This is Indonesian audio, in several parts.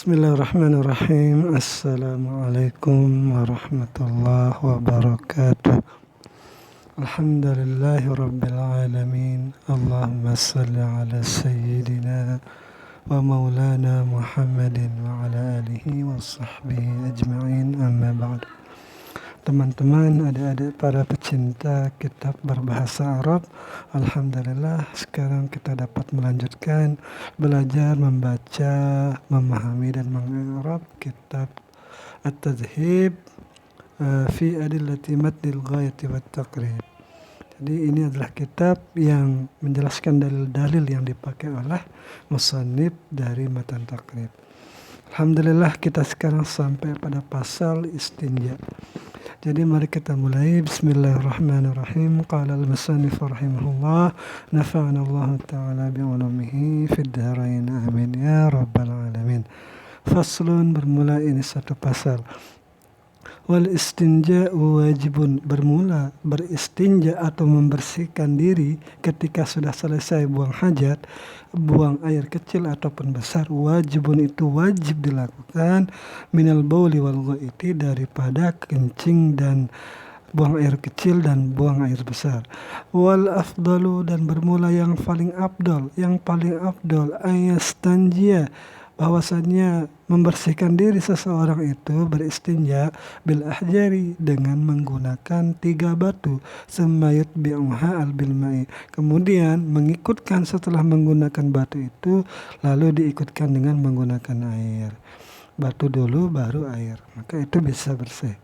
Bismillahirrahmanirrahim. Assalamualaikum warahmatullahi wabarakatuh. Alhamdulillahi rabbil alamin. Allahumma salli ala sayyidina wa maulana Muhammadin wa ala alihi wa sahbihi ajma'in, amma ba'd. Teman-teman, adik-adik para pecinta kitab berbahasa Arab, alhamdulillah sekarang kita dapat melanjutkan belajar membaca, memahami dan mengarab kitab At-Tadhib fi Adillati Matnil Ghayati wat Taqrib. Jadi ini adalah kitab yang menjelaskan dalil-dalil yang dipakai oleh musannif dari matan takrib. Alhamdulillah kita sekarang sampai pada pasal istinja. Jadi mari kita mulai. Bismillahirrahmanirrahim. Qala al-musannif rahimahullah, nafa'ana Allah ta'ala bi'ulumihi fid dharain, amin ya rabbal alamin. Faslun, bermula ini satu pasal. Wal istinja'u wajibun, bermula beristinja atau membersihkan diri ketika sudah selesai buang hajat, buang air kecil ataupun besar, wajibun itu wajib dilakukan, minal bauli wal ghaiti, daripada kencing dan buang air kecil dan buang air besar. Wal afdalu, dan bermula yang paling afdal ayastanjia, bahwasannya membersihkan diri seseorang itu beristinja bil ahjari, dengan menggunakan 3 batu, semayut bi'uha al bil ma'i, kemudian mengikutkan setelah menggunakan batu itu lalu diikutkan dengan menggunakan air. Batu dulu baru air, maka itu bisa bersih.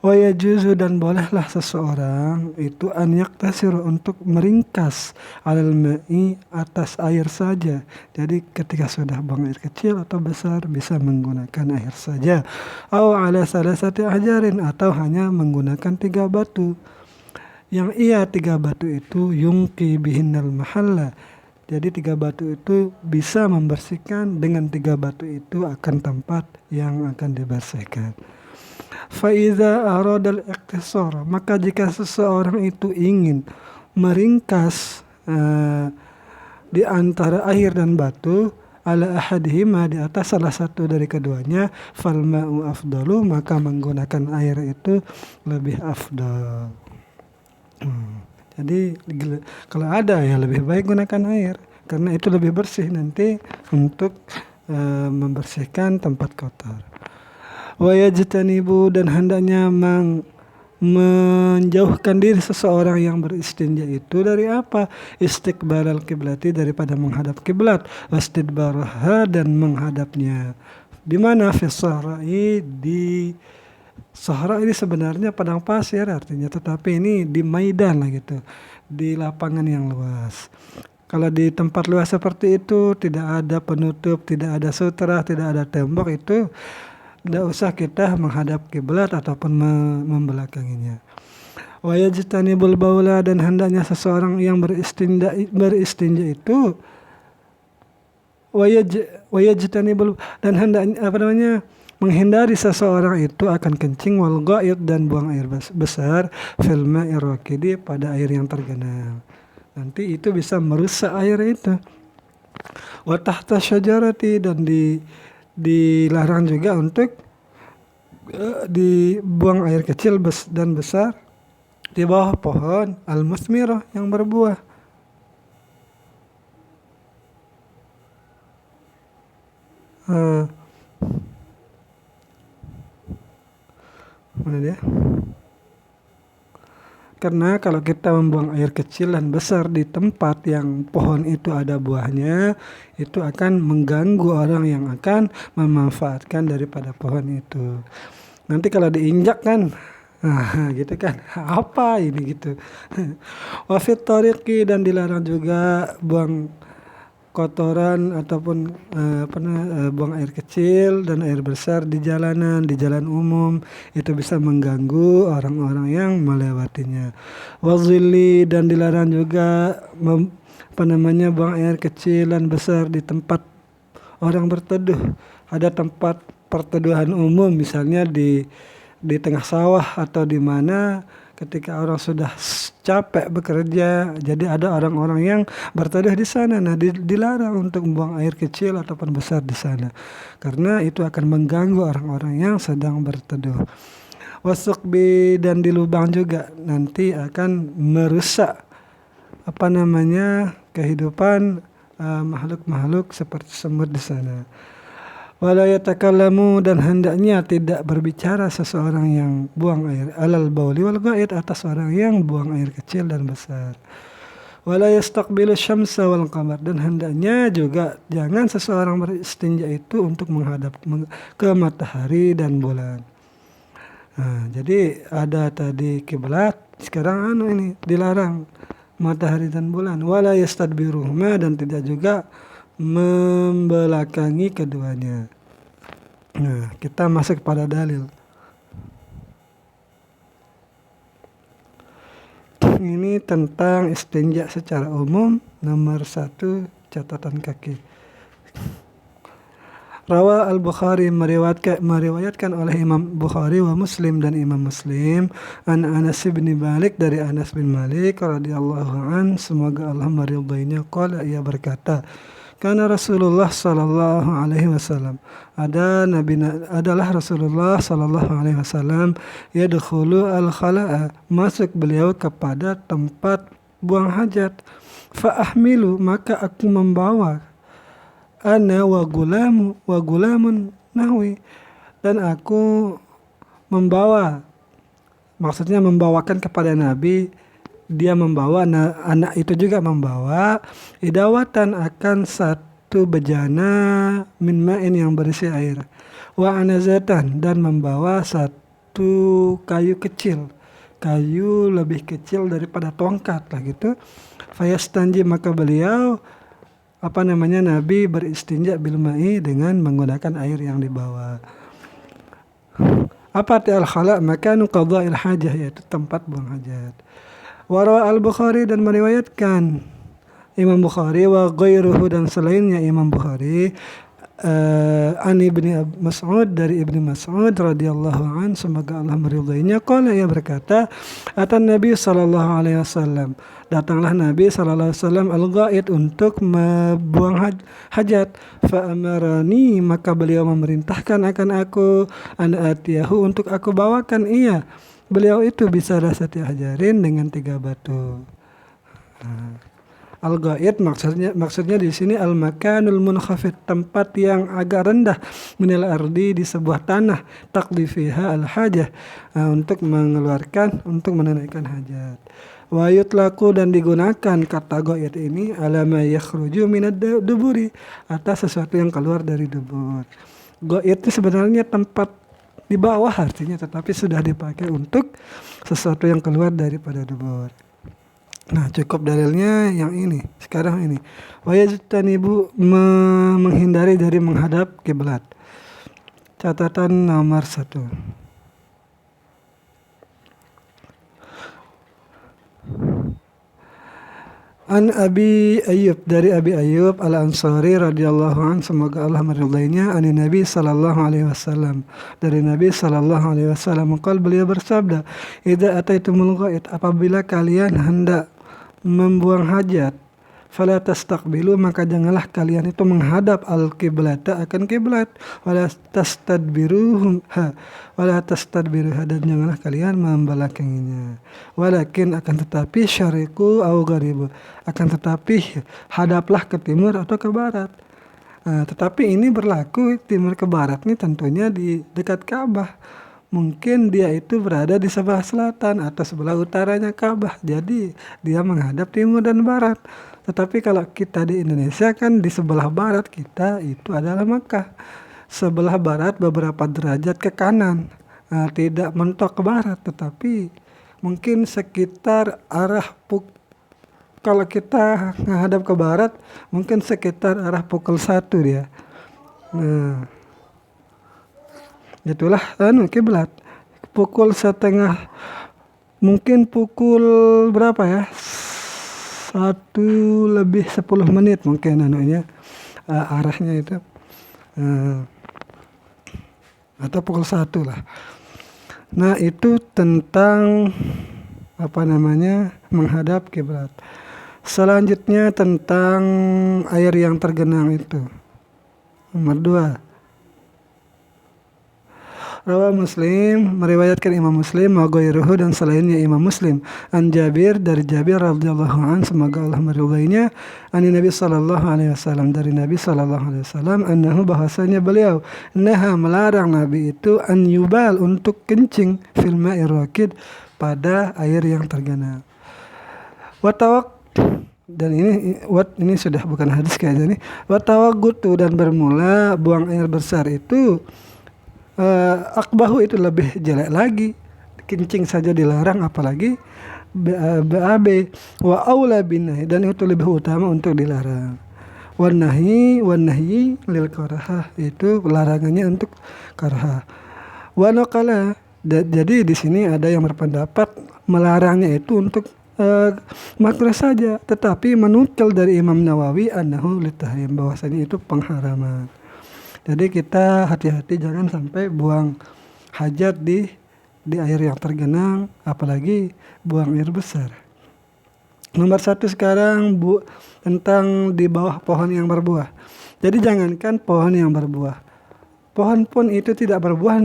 Wa yajuzu, dan bolehlah seseorang itu an yaktasiru, untuk meringkas alal ma'i, atas air saja. Jadi ketika sudah buang air kecil atau besar bisa menggunakan air saja. Aw ala salasati ahjarin, atau hanya menggunakan 3 batu. Yang 3 batu itu yungki bihinnal mahalla. Jadi 3 batu itu bisa membersihkan, dengan 3 batu itu akan tempat yang akan dibersihkan. Faiza aradal iqtisar, maka jika seseorang itu ingin meringkas di antara air dan batu, ala ahadihima, di atas salah satu dari keduanya, fal ma'u afdalu, maka menggunakan air itu lebih afdal. Jadi kalau ada ya lebih baik gunakan air, karena itu lebih bersih nanti untuk membersihkan tempat kotor. Wa yajtanibu, dan hendaknya menjauhkan diri seseorang yang beristinja itu dari apa? Istiqbalal kiblati, daripada menghadap kiblat, wastidbaraha, dan menghadapnya. Di mana? Fi sahra'i, di sahra ini sebenarnya padang pasir artinya, tetapi ini di maidan lah gitu, di lapangan yang luas. Kalau di tempat luas seperti itu tidak ada penutup, tidak ada sutra, tidak ada tembok, itu tidak usah kita menghadap kiblat ataupun membelakanginya. Wa yajtanibul baula, dan hendaknya seseorang yang beristinja itu wa yajtanibul, dan hendaknya menghindari seseorang itu akan kencing, wal ghaid, dan buang air besar, fil ma'ir rakidi, pada air yang tergenang. Nanti itu bisa merusak air itu. Wa tahta syajarati, dan dilarang juga untuk dibuang air kecil dan besar di bawah pohon al-musmirah, yang berbuah. Mana dia? Karena kalau kita membuang air kecil dan besar di tempat yang pohon itu ada buahnya, itu akan mengganggu orang yang akan memanfaatkan daripada pohon itu. Nanti kalau diinjak kan, gitu kan, apa ini gitu. Wa fit tariqi, dan dilarang juga buang kotoran ataupun buang air kecil dan air besar di jalanan, di jalan umum, itu bisa mengganggu orang-orang yang melewatinya. Wazili, dan dilarang juga buang air kecil dan besar di tempat orang berteduh. Ada tempat perteduhan umum, misalnya di tengah sawah atau di mana, ketika orang sudah capek bekerja, jadi ada orang-orang yang berteduh di sana. Nah, dilarang untuk membuang air kecil ataupun besar di sana, karena itu akan mengganggu orang-orang yang sedang berteduh. Wasukbi, dan di lubang juga nanti akan merusak kehidupan makhluk-makhluk seperti semut di sana. Wala yatakallamu, dan hendaknya tidak berbicara seseorang yang buang air, alal bauli wal ghaid, atas orang yang buang air kecil dan besar. Wala yastaqbilu syamsa wal qamar, dan hendaknya juga jangan seseorang beristinja itu untuk menghadap ke matahari dan bulan. Nah, jadi ada tadi kiblat, sekarang ini dilarang matahari dan bulan. Wala yastadbiruhuma, dan tidak juga membelakangi keduanya. Nah, kita masuk pada dalil. Ini tentang istinja secara umum, nomor 1 catatan kaki. Rawa al-Bukhari, meriwayatkan oleh Imam Bukhari wa Muslim dan Imam Muslim, an Anas bin Malik, dari Anas bin Malik radhiyallahu an, semoga Allah meridainya, qala, ia berkata, karena Rasulullah sallallahu alaihi wasallam, adalah Rasulullah sallallahu alaihi wasallam, yadkhulu al-khala'a, masuk beliau kepada tempat buang hajat, fa ahmilu, maka aku membawa, ana wa gulamun nahwi, dan aku maksudnya membawakan kepada Nabi, dia membawa, anak itu juga membawa, idawatan, akan satu bejana, min ma'in, yang berisi air, wa anazatan, dan membawa satu kayu kecil, kayu lebih kecil daripada tongkat lah gitu. Fayastanji, maka beliau Nabi beristinja bil ma'i, dengan menggunakan air yang dibawa. Apa arti al-khala? Makanu qadha'il hajah, yaitu tempat buang hajat. Warawa al-Bukhari, dan meriwayatkan Imam Bukhari, wa ghairuhu, dan selainnya Imam Bukhari, an Ibni Mas'ud, dari Ibni Mas'ud radhiyallahu an, semoga Allah meridainya, qala, ia berkata, atan Nabi sallallahu alaihi wasallam, datanglah Nabi sallallahu alaihi wasallam, al-ghaid, untuk membuang hajat, fa amarani, maka beliau memerintahkan akan aku, an atiyahu, untuk aku bawakan beliau itu, bisa rasati hajarin, dengan 3 batu. Al-ghaid maksudnya di sini al-makanul munkhafid, tempat yang agak rendah, minal ardi, di sebuah tanah, taqdi fiha al-hajah, untuk menunaikan hajat. Wa yutlaku, dan digunakan kata ghaid ini ala ma yakhruju minad duburi, atas sesuatu yang keluar dari dubur. Ghaid itu sebenarnya tempat di bawah artinya, tetapi sudah dipakai untuk sesuatu yang keluar daripada dubur. Nah, cukup dalilnya yang ini. Sekarang ini, wayajtanibu, menghindari dari menghadap kiblat. Catatan nomor 1. An Abi Ayyub, dari Abi Ayyub al-Ansari radhiyallahu an, semoga Allah meridainya, an Nabi sallallahu alaihi wasallam, dari Nabi sallallahu alaihi wasallam, qala, beliau bersabda, idza ataitumul ghaid, apabila kalian hendak membuang hajat, fala tastaqbilu, maka janganlah kalian itu menghadap al-qiblata, akan kiblat, wala tastadbiruha, dan janganlah kalian membelakanginya, walakin, akan tetapi, syariqu au gharibu, akan tetapi hadaplah ke timur atau ke barat. Tetapi ini berlaku timur ke barat ini tentunya di dekat Ka'bah. Mungkin dia itu berada di sebelah selatan atau sebelah utaranya Ka'bah, jadi dia menghadap timur dan barat. Tetapi kalau kita di Indonesia kan di sebelah barat kita itu adalah Makkah. Sebelah barat beberapa derajat ke kanan, tidak mentok ke barat, tetapi mungkin sekitar kalau kita menghadap ke barat, mungkin sekitar arah pukul 1 dia. Nah, itulah kiblat. Pukul setengah, mungkin pukul berapa ya? 1:10 mungkin arahnya itu. Atau pukul 1 lah. Nah, itu tentang menghadap kiblat. Selanjutnya tentang air yang tergenang itu. Nomor 2. Rawa Muslim, meriwayatkan Imam Muslim wa ghairuhu dan selainnya Imam Muslim. An Jabir, dari Jabir radhiyallahu an, semoga Allah meridainya, an Nabi sallallahu alaihi wasallam, dari Nabi sallallahu alaihi wasallam, annahu, bahasanya beliau, naha, melarang Nabi itu, an yubal, untuk kencing, fil ma'ir rakid, pada air yang tergenang. Watawak, dan ini sudah bukan hadis kayaknya nih. Watawagutu, dan bermula buang air besar itu, akbahu, itu lebih jelek lagi. Kencing saja dilarang, apalagi BAB. Wa aula binahi, dan itu lebih utama untuk dilarang. Wanahi lil karahah, itu larangannya untuk karahah. Wa naqala, jadi di sini ada yang berpendapat melarangnya itu untuk makruh saja, tetapi menukil dari Imam Nawawi annahu litahrim, bahwasanya itu pengharaman. Jadi kita hati-hati jangan sampai buang hajat di air yang tergenang, apalagi buang air besar. Nomor 1 sekarang tentang di bawah pohon yang berbuah. Jadi jangankan pohon yang berbuah, pohon pun itu tidak berbuah,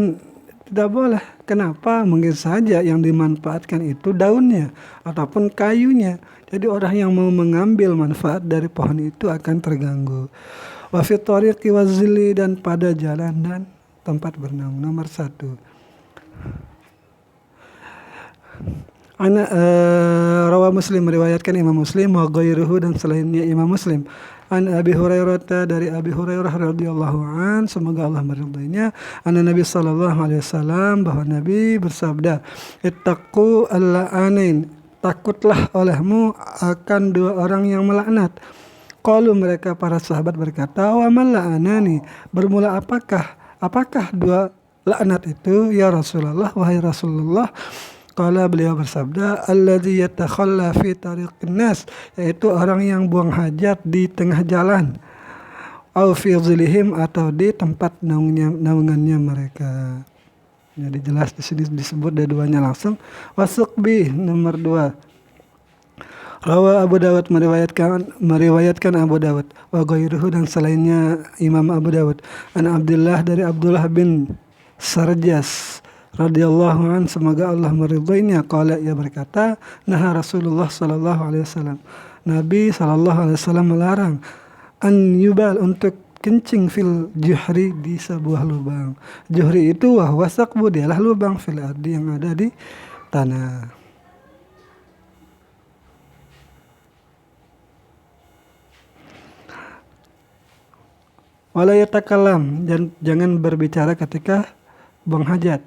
tidak boleh. Kenapa? Mungkin saja yang dimanfaatkan itu daunnya ataupun kayunya. Jadi orang yang mau mengambil manfaat dari pohon itu akan terganggu. Wa fi tariqi wazili, dan pada jalan dan tempat bernaung. Nomor 1. Rawa Muslim, meriwayatkan Imam Muslim wa ghairuhu, dan selainnya Imam Muslim. An Abi Hurairah, dari Abi Hurairah radhiyallahu an, semoga Allah meridainya, anna Nabi sallallahu alaihi wasallam, bahwa Nabi bersabda, ittaqu al-la'anain, takutlah olehmu akan 2 orang yang melaknat. Qalu, mereka para sahabat berkata, wa man la'anani, bermula apakah 2 laknat itu ya Rasulullah, wahai Rasulullah? Qala, beliau bersabda, alladzi yatakhalla fi tariqin nas, yaitu orang yang buang hajat di tengah jalan, au fi zilihim, atau di tempat naungannya mereka. Jadi jelas di sini disebut dua-duanya langsung. Wasuqbi, nomor 2. Rawa Abu Dawud, meriwayatkan Abu Dawud wa ghairuhu, dan selainnya Imam Abu Dawud, an Abdullah, dari Abdullah bin Sarjas radhiyallahu an, semoga Allah meridainya, qala, ia berkata, naha Rasulullah sallallahu alaihi wasallam, Nabi sallallahu alaihi wasallam melarang, an yubal, untuk kencing, fil juhri, di sebuah lubang. Juhri itu wahwa saqbu, dialah lubang, fil ardi, yang ada di tanah. Wala yatakalam, jangan berbicara ketika buang hajat.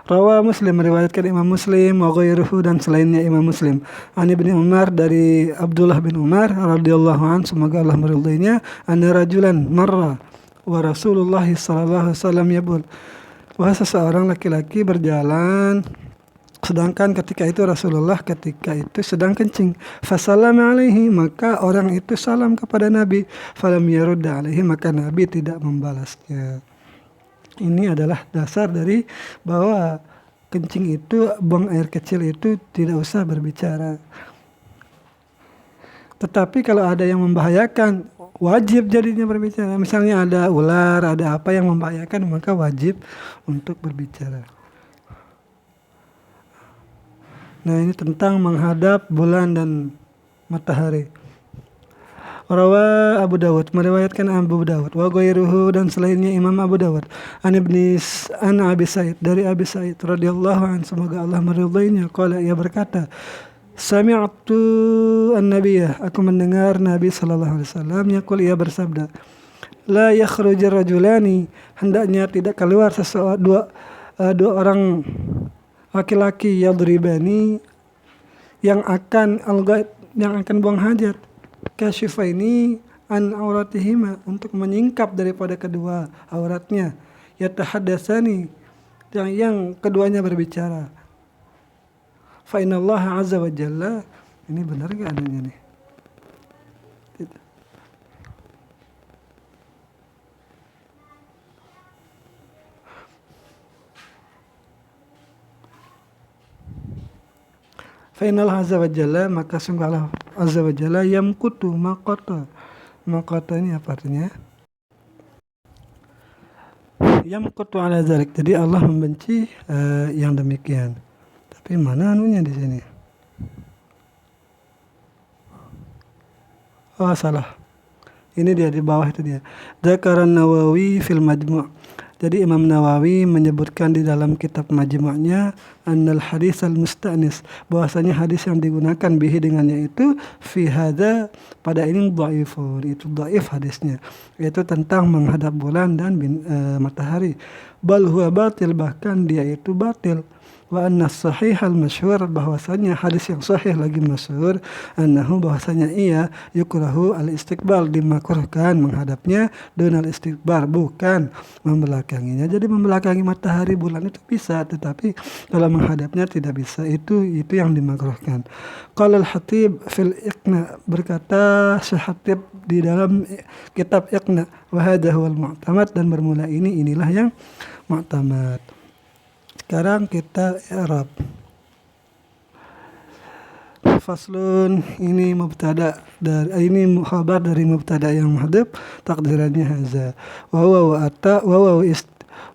Rawa Muslim, meriwayatkan Imam Muslim wa ghairuhu, dan selainnya Imam Muslim. An Ibnu Umar, dari Abdullah bin Umar radhiyallahu an, semoga Allah meridainya, anna rajulan marra wa Rasulullah sallallahu alaihi wasallam yabul, bahwa seseorang laki-laki berjalan, sedangkan ketika itu Rasulullah sedang kencing. Fasallama alaihi, maka orang itu salam kepada Nabi. Falam yarudda alaihi, maka Nabi tidak membalasnya. Ini adalah dasar dari bahwa kencing itu, buang air kecil itu tidak usah berbicara. Tetapi kalau ada yang membahayakan, wajib jadinya berbicara. Misalnya ada ular, ada apa yang membahayakan, maka wajib untuk berbicara. Nah, ini tentang menghadap bulan dan matahari. Rawa Abu Dawud, meriwayatkan Abu Dawud wa ghairuhu, dan selainnya Imam Abu Dawud, an Abi Sa'id, dari Abi Sa'id radhiyallahu an, semoga Allah meridainya, qala, ia berkata, sami'tu an-nabiyya, aku mendengar Nabi sallallahu alaihi wasallam yaqul, ia bersabda, la yakhrujur rajulani, hendaknya tidak keluar dua orang laki-laki, yadribani, yang akan buang hajat, kasyifaini an auratihima, untuk menyingkap daripada kedua auratnya, yatahaddatsani, yang keduanya berbicara. Fa innallaha azza wa jalla, ini benar enggak adanya nih? Fainal azza wa jalla, maka sungguh Allah azza wa jalla yamkutu maqata. Maqata ini apa artinya? Yamkutu ala zalik. Jadi Allah membenci yang demikian. Tapi mana anunya di sini? Oh, salah. Ini dia di bawah itu dia. Dzakaran Nawawi fil Majmu'. Jadi Imam Nawawi menyebutkan di dalam kitab Majmu'nya annal hadis al-musta'nis, bahwasanya hadis yang digunakan bihi dengannya itu fi hadza, pada ini dhaifun, itu dhaif hadisnya, yaitu tentang menghadap bulan dan matahari. Bal huwa batil, bahkan dia itu batil. Wa anna sahih al-masyhur, bahwasanya hadis yang sahih lagi masyhur, annahu, bahwasanya ia yukrahu al-istiqbal, dimakruhkan menghadapnya, dunal istiqbar, bukan membelakanginya. Jadi membelakangi matahari bulan itu bisa, tetapi kalau menghadapnya tidak bisa. Itu yang dimakruhkan. Qala al-Hatib fil Iqna, berkata Syekh di dalam kitab Iqna, wa hadha huwal mu'tamad, dan bermula inilah yang mu'tamad. Sekarang kita i'rab. Faslun, ini mubtada ini khabar dari mubtada yang mahdhuf, takdirannya haza. Wa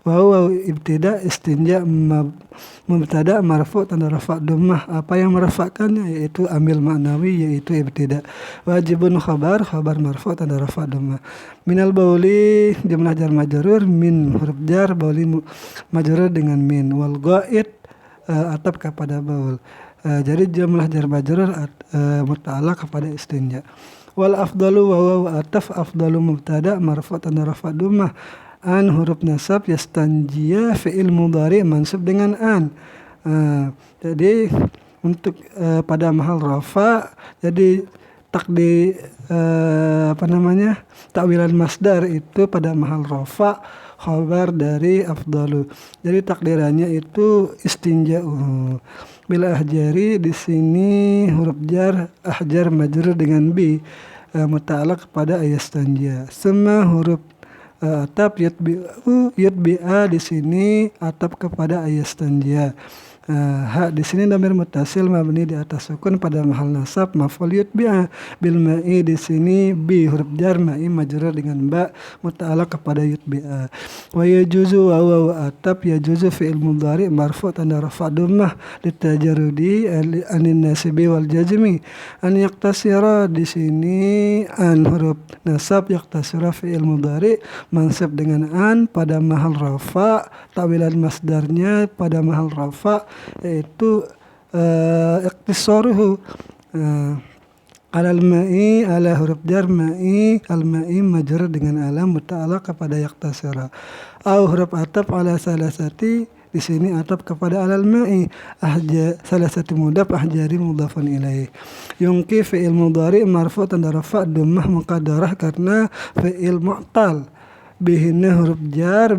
huwa ibtida istinja mubtada marfu' tanda rafa' dhammah. Apa yang merafa'kannya? Yaitu amil ma'nawi, yaitu ibtida. Wajibun khabar marfu' tanda rafa' dhammah. Minal bauli, jumlah jar majrur, min huruf jar, bauli majrur dengan min. Wal ghaid, atap kepada baul. Jadi jumlah jar majrur muta'allaq kepada istinja. Wal afdalu wa ataf, afdalu mubtada marfu' tanda rafa' dhammah. An huruf nasab, yastanjia fi'il mudhari mansub dengan an. Jadi untuk pada mahal rafa, jadi takwilan masdar itu pada mahal rafa, khabar dari afdalu. Jadi takdirannya itu istinja'uhu. Bila ahjari, di sini huruf jar ahjar majrur dengan bi, muta'allaq kepada yastanjia. Semua huruf atap yutbi'a, di sini atap kepada yastanjia. Ha di sini dhamir muttasil mabni di atas sukun pada mahal nasab, maf'ul yutbi'a. Bil ma'i, di sini bi huruf jar, ma'i majrur dengan ba, muta'allaq kepada yutbi'a. Wa yajuzu wa atap, yajuzu fi'il mudhari marfu' tanda rafa' dhammah litajarrudi anin nasibi wal jazmi. An yaktasira, di sini an huruf nasab, yaktasira fi'il mudhari mansub dengan an pada mahal rafa', tawilan masdarnya pada mahal rafa', yaitu ikhtisaruhu alal ma'i, ala huruf jar ma'i, al ma'i majrur dengan alam muta'allaq kepada yaktasira. Au huruf atap ala salasati, di sini atap kepada alal ma'i, salah satu mudaf, ahjari mudhafun ilaih. Yungki fi'il mudhari marfu' tanda rafa' dhammah muqaddarah karena fi'il mu'tal. Bihinna huruf jar,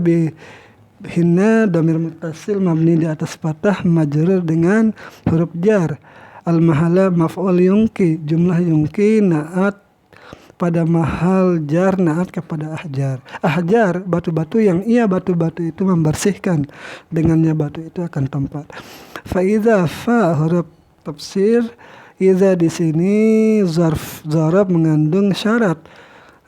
hinna dhamir muttasil mabni di atas fathah majrur dengan huruf jar. Al mahala maf'ul yungki, jumlah yungki naat pada mahal jar, naat kepada ahjar. Ahjar, batu-batu yang batu-batu itu membersihkan, dengannya batu itu akan tempat. Fa huruf tafsir, idza di sini zarf mengandung syarat,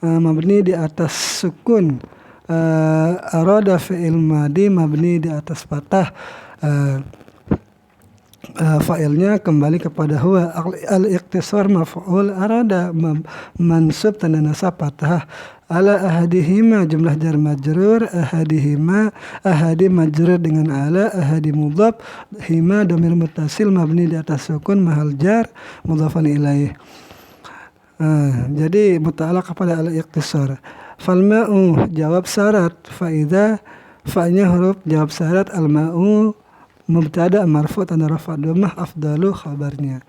mabni di atas sukun. Arada fi'il madi mabni di atas fathah, fa'ilnya kembali kepada huwa. Al-iqtisar maf'ul arada, mansub tanda nasab fathah. Ala ahadihima, jumlah jar majrur, ahadihima, ahadi majrur dengan ala, ahadi mudhaf, hima dhamir muttasil mabni di atas sukun mahal jar mudhafan ilaih. Jadi muta'allaq kepada al-iqtisar. Fal ma'u, jawab syarat. Fa'idha, fa'nya huruf jawab syarat, al ma'u mubtada marfu' tanda rafa' dhammah, afdalu khabarnya.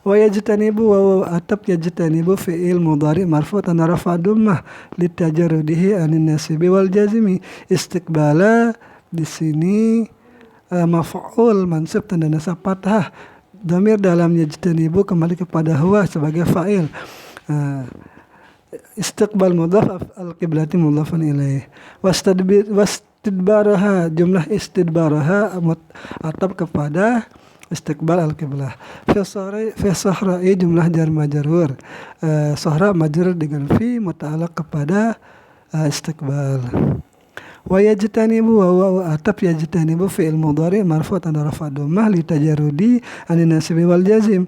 Wa yajtanibu, wa atap yajtanibu fi'il mudhari marfu' tanda rafa' dhammah litajarrudihi anin nasibi wal jazmi. Istiqbala, di sini maf'ul mansub tanda nasab fathah, dhamir dalam yajtanibu kembali kepada huwa sebagai fa'il. Istiqbal mudhaf, al-qiblati mudhafun ilaih. istidbaraha, jumlah istidbaraha atap kepada istiqbal al-qiblah. Fi sahra'i jumlah jar majrur. Sahra majrur dengan fi muta'alaq kepada istiqbal. Wa yajtanibu wa atap yajtanibu fi'il mudhari' marfu' tanda rafa' dhammah li tajarrudi anin nasbi wal jazim.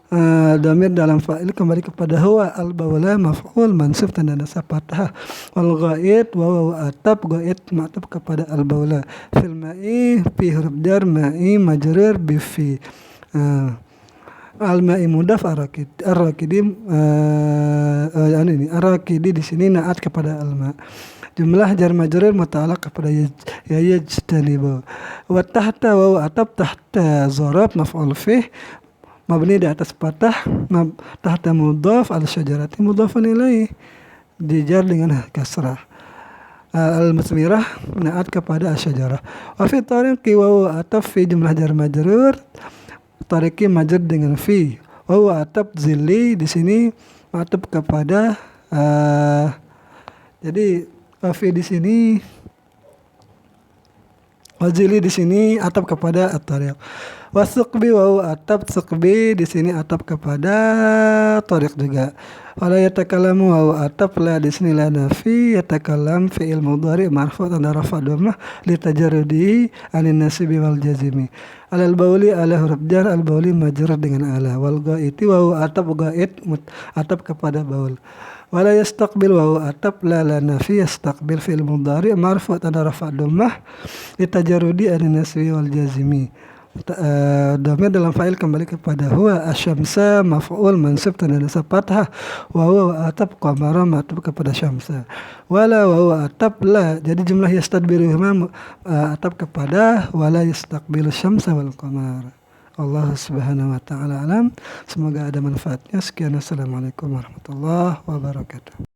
Dhamir dalam fa'il kembali kepada huwa, al-bawla maf'ul mansub tanda nasab fathah, wal ghaid wa atap ghaid ma'tuf kepada al-bawla. Fil ma'i fi huruf jar ma'i majrur bi fi. Al-ma'i mudaf ar-rakidi ar-rakidi di sini naat kepada al-ma'. Jumlah jar majrur muta'alaq kepada yajtanibu. Wa tahta wa atap tahta zarab maf'ul fih mabni di atas fathah, tahta mudhaf al-syajarati mudhafun ilaih, dijar dengan kasrah. Al-musmirah naat kepada asyajarah. Wa fi tariqi wa ataf fi jumlah jar majrur, tariqi majrur dengan fi. Wa ataf zilli di sini ataf kepada jadi fi di sini wazili di sini atap kepada at-tariq. Wasuqbi wa atap suqbi di sini atap kepada tariq juga. Wala yatakallamu wa atap la di sini la nafi, yatakallam fi'il mudhari' marfu' tanda rafa' dhammah li tajarrudi anin nasibi wal jazimi. Alal bauli ala huruf jar, al bauli majrur dengan ala. Wal ghaiti wa atap ghait atap kepada baul. Wala yastaqbil wa atap la nafi, yastaqbil fi'il mudhari' marfu' tanda rafa' dhammah li tajarrudi anin nasibi wal jazimi. Dhamir dalam fa'il kembali kepada huwa, asyamsa maf'ul mansub tanda nasab fathah, wa huwa atap qamara ma'tuf kepada syamsa. Wala wa huwa atap la, jadi jumlah yastadbiruhuma atap kepada wala yastaqbilu syamsa wal qamara. Allah subhanahu wa ta'ala alam. Semoga ada manfaatnya. Sekian, assalamualaikum warahmatullahi wabarakatuh.